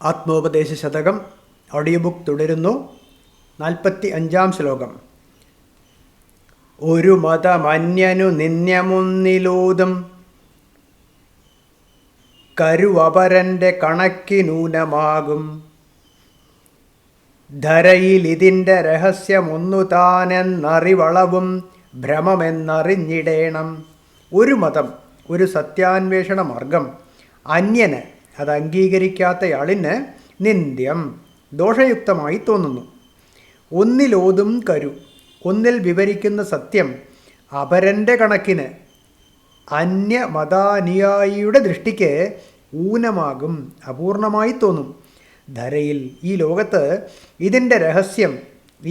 ആത്മോപദേശ ശതകം audio book തുടരുന്നു. 45-ാം ശ്ലോകം. ഒരു മതമന്യനു നിന്യമൊന്നിലോതും കരുവപരൻ്റെ കണക്കിനൂനമാകും. ധരയിലിതിൻ്റെ രഹസ്യമൊന്നു താനെന്നറിവളവും ഭ്രമമെന്നറിഞ്ഞിടേണം. ഒരു മതം, ഒരു സത്യാന്വേഷണ മാർഗം അന്യന്, അത് അംഗീകരിക്കാത്തയാളിന് നിന്ദ്യം, ദോഷയുക്തമായി തോന്നുന്നു. ഒന്നിലോതും കരു, ഒന്നിൽ വിവരിക്കുന്ന സത്യം അപരൻ്റെ കണക്കിന്, അന്യമതാനുയായിയുടെ ദൃഷ്ടിക്ക് ഊനമാകും, അപൂർണമായി തോന്നും. ധരയിൽ, ഈ ലോകത്ത് ഇതിൻ്റെ രഹസ്യം,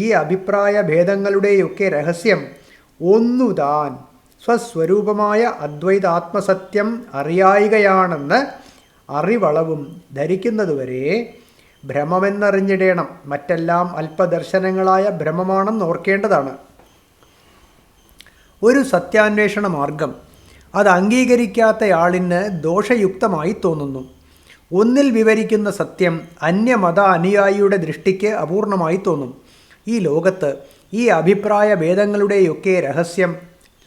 ഈ അഭിപ്രായ ഭേദങ്ങളുടെയൊക്കെ രഹസ്യം ഒന്നുതാൻ സ്വസ്വരൂപമായ അദ്വൈതാത്മസത്യം അറിയായികയാണെന്ന് അറിവളവും ധരിക്കുന്നതുവരെ ഭ്രമമെന്നറിഞ്ഞിടേണം. മറ്റെല്ലാം അല്പദർശനങ്ങളായ ഭ്രമമാണെന്ന് ഓർക്കേണ്ടതാണ്. ഒരു സത്യാന്വേഷണ മാർഗം അത് അംഗീകരിക്കാത്തയാളിന് ദോഷയുക്തമായി തോന്നുന്നു. ഒന്നിൽ വിവരിക്കുന്ന സത്യം അന്യമത അനുയായിയുടെ ദൃഷ്ടിക്ക് അപൂർണമായി തോന്നും. ഈ ലോകത്ത് ഈ അഭിപ്രായ ഭേദങ്ങളുടെയൊക്കെ രഹസ്യം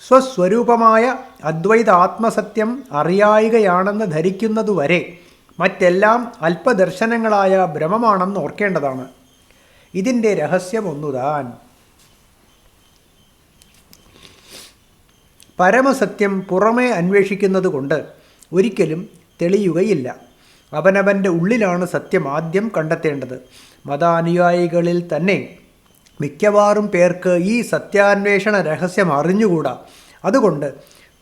സ്വസ്വരൂപമായ അദ്വൈത ആത്മസത്യം അറിയായികയാണെന്ന് ധരിക്കുന്നതുവരെ മറ്റെല്ലാം അല്പദർശനങ്ങളായ ഭ്രമമാണെന്ന് ഓർക്കേണ്ടതാണ്. ഇതിൻ്റെ രഹസ്യം ഒന്നുതാൻ. പരമസത്യം പുറമേ അന്വേഷിക്കുന്നത് കൊണ്ട് ഒരിക്കലും തെളിയുകയില്ല. അവനവൻ്റെ ഉള്ളിലാണ് സത്യം ആദ്യം കണ്ടെത്തേണ്ടത്. മതാനുയായികളിൽ തന്നെ മിക്കവാറും പേർക്ക് ഈ സത്യാന്വേഷണ രഹസ്യം അറിഞ്ഞുകൂടാ. അതുകൊണ്ട്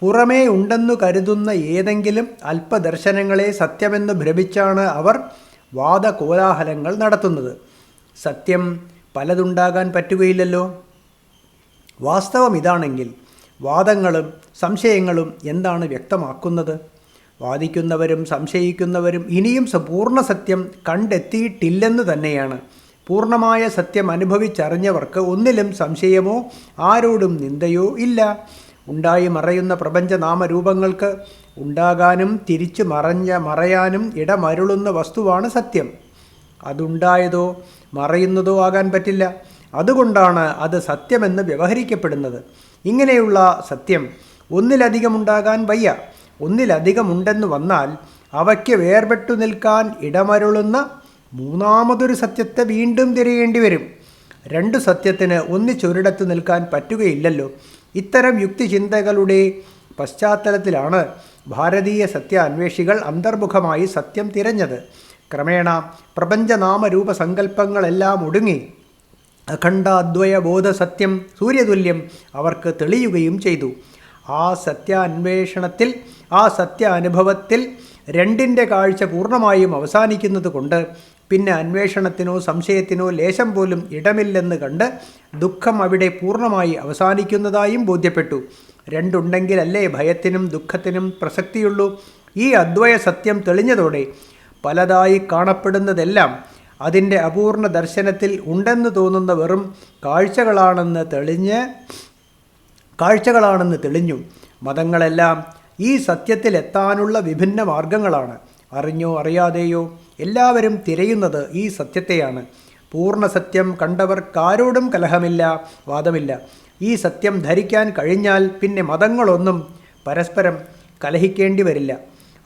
പുറമേ ഉണ്ടെന്നു കരുതുന്ന ഏതെങ്കിലും അല്പദർശനങ്ങളെ സത്യമെന്ന് ഭ്രമിച്ചാണ് അവർ വാദകോലാഹലങ്ങൾ നടത്തുന്നത്. സത്യം പലതുണ്ടാകാൻ പറ്റുകയില്ലല്ലോ. വാസ്തവം ഇതാണെങ്കിൽ വാദങ്ങളും സംശയങ്ങളും എന്താണ് വ്യക്തമാക്കുന്നത്? വാദിക്കുന്നവരും സംശയിക്കുന്നവരും ഇനിയും പൂർണ്ണ സത്യം കണ്ടെത്തിയിട്ടില്ലെന്ന് തന്നെയാണ്. പൂർണ്ണമായ സത്യം അനുഭവിച്ചറിഞ്ഞവർക്ക് ഒന്നിലും സംശയമോ ആരോടും നിന്ദയോ ഇല്ല. ഉണ്ടായി മറയുന്ന പ്രപഞ്ച നാമരൂപങ്ങൾക്ക് ഉണ്ടാകാനും തിരിച്ചു മറയാനും ഇടമരുളുന്ന വസ്തുവാണ് സത്യം. അതുണ്ടായതോ മറയുന്നതോ ആകാൻ പറ്റില്ല. അതുകൊണ്ടാണ് അത് സത്യമെന്ന് വ്യവഹരിക്കപ്പെടുന്നത്. ഇങ്ങനെയുള്ള സത്യം ഒന്നിലധികമുണ്ടാകാൻ വയ്യ. ഒന്നിലധികമുണ്ടെന്ന് വന്നാൽ അവയ്ക്ക് വേർപെട്ടു നിൽക്കാൻ ഇടമരുളുന്ന മൂന്നാമതൊരു സത്യത്തെ വീണ്ടും തിരയേണ്ടി വരും. രണ്ടു സത്യത്തിന് ഒന്നിച്ചൊരിടത്ത് നിൽക്കാൻ പറ്റുകയില്ലല്ലോ. ഇത്തരം യുക്തിചിന്തകളുടെ പശ്ചാത്തലത്തിലാണ് ഭാരതീയ സത്യാന്വേഷികൾ അന്തർമുഖമായി സത്യം തിരഞ്ഞത്. ക്രമേണ പ്രപഞ്ചനാമരൂപ സങ്കല്പങ്ങളെല്ലാം ഒടുങ്ങി അഖണ്ഡാദ്വയബോധ സത്യം സൂര്യതുല്യം അവർക്ക് തെളിയുകയും ചെയ്തു. ആ സത്യാന്വേഷണത്തിൽ, ആ സത്യാനുഭവത്തിൽ രണ്ടിൻ്റെ കാഴ്ച പൂർണ്ണമായും അവസാനിക്കുന്നത് കൊണ്ട് പിന്നെ അന്വേഷണത്തിനോ സംശയത്തിനോ ലേശം പോലും ഇടമില്ലെന്ന് കണ്ട് ദുഃഖം അവിടെ പൂർണ്ണമായി അവസാനിക്കുന്നതായും ബോധ്യപ്പെട്ടു. രണ്ടുണ്ടെങ്കിലല്ലേ ഭയത്തിനും ദുഃഖത്തിനും പ്രസക്തിയുള്ളൂ. ഈ അദ്വയ സത്യം തെളിഞ്ഞതോടെ പലതായി കാണപ്പെടുന്നതെല്ലാം അതിൻ്റെ അപൂർണ ദർശനത്തിൽ ഉണ്ടെന്ന് തോന്നുന്ന വെറും കാഴ്ചകളാണെന്ന് തെളിഞ്ഞു. മതങ്ങളെല്ലാം ഈ സത്യത്തിലെത്താനുള്ള വിഭിന്ന മാർഗങ്ങളാണ്. അറിഞ്ഞോ അറിയാതെയോ എല്ലാവരും തിരയുന്നത് ഈ സത്യത്തെയാണ്. പൂർണ്ണസത്യം കണ്ടവർക്കാരോടും കലഹമില്ല, വാദമില്ല. ഈ സത്യം ധരിക്കാൻ കഴിഞ്ഞാൽ പിന്നെ മതങ്ങളൊന്നും പരസ്പരം കലഹിക്കേണ്ടി വരില്ല.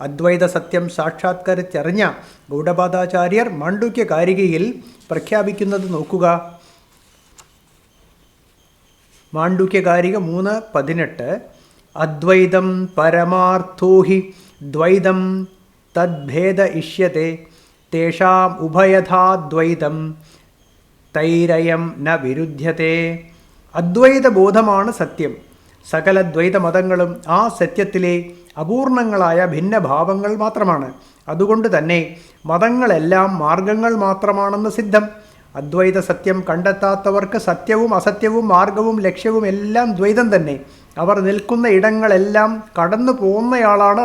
അദ്വൈത സത്യം സാക്ഷാത്കരിച്ചറിഞ്ഞ ഗൗഡപാദാചാര്യർ മാണ്ഡൂക്യ കാരികയിൽ പ്രഖ്യാപിക്കുന്നത് നോക്കുക. മാണ്ഡൂക്യ കാരിക 3:18. അദ്വൈതം പരമാർത്ഥോ ഹി ദ്വൈതം തദ്ഭേദ ഇഷ്യത്തെ തേഷാം ഉഭയഥാദ്വൈതം തൈരയം ന വിരുദ്ധ്യത്തെ. അദ്വൈത ബോധമാണ് സത്യം. സകല ദ്വൈത മതങ്ങളും ആ സത്യത്തിലെ അപൂർണങ്ങളായ ഭിന്നഭാവങ്ങൾ മാത്രമാണ്. അതുകൊണ്ട് തന്നെ മതങ്ങളെല്ലാം മാർഗങ്ങൾ മാത്രമാണെന്ന് സിദ്ധം. അദ്വൈത സത്യം കണ്ടെത്താത്തവർക്ക് സത്യവും അസത്യവും മാർഗവും ലക്ഷ്യവും എല്ലാം ദ്വൈതം തന്നെ. അവർ നിൽക്കുന്ന ഇടങ്ങളെല്ലാം കടന്നു പോകുന്നയാളാണ്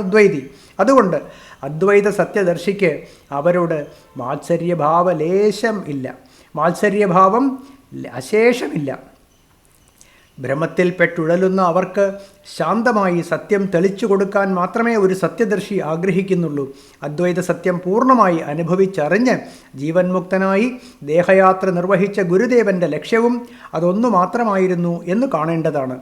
അദ്വൈതി. അതുകൊണ്ട് അദ്വൈത സത്യദർശിക്ക് അവരോട് മാത്സര്യഭാവ ലേശം ഇല്ല, മാത്സര്യഭാവം അശേഷമില്ല. ഭ്രമത്തിൽപ്പെട്ടുഴലുന്ന അവർക്ക് ശാന്തമായി സത്യം തെളിച്ചു കൊടുക്കാൻ മാത്രമേ ഒരു സത്യദർശി ആഗ്രഹിക്കുന്നുള്ളൂ. അദ്വൈത സത്യം പൂർണ്ണമായി അനുഭവിച്ചറിഞ്ഞ് ജീവൻ മുക്തനായി ദേഹയാത്ര നിർവഹിച്ച ഗുരുദേവൻ്റെ ലക്ഷ്യവും അതൊന്നു മാത്രമായിരുന്നു എന്ന് കാണേണ്ടതാണ്.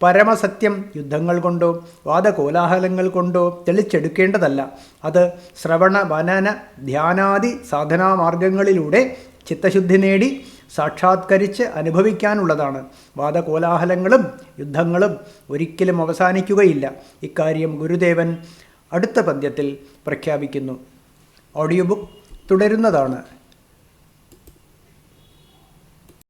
പരമസത്യം യുദ്ധങ്ങൾ കൊണ്ടോ വാദകോലാഹലങ്ങൾ കൊണ്ടോ തെളിച്ചെടുക്കേണ്ടതല്ല. അത് ശ്രവണ മനന ധ്യാനാദി സാധനാമാർഗങ്ങളിലൂടെ ചിത്തശുദ്ധി നേടി സാക്ഷാത്കരിച്ച് അനുഭവിക്കാനുള്ളതാണ്. വാദകോലാഹലങ്ങളും യുദ്ധങ്ങളും ഒരിക്കലും അവസാനിക്കുകയില്ല. ഇക്കാര്യം ഗുരുദേവൻ അടുത്ത പദ്യത്തിൽ പ്രഖ്യാപിക്കുന്നു. Audio book തുടരുന്നതാണ്.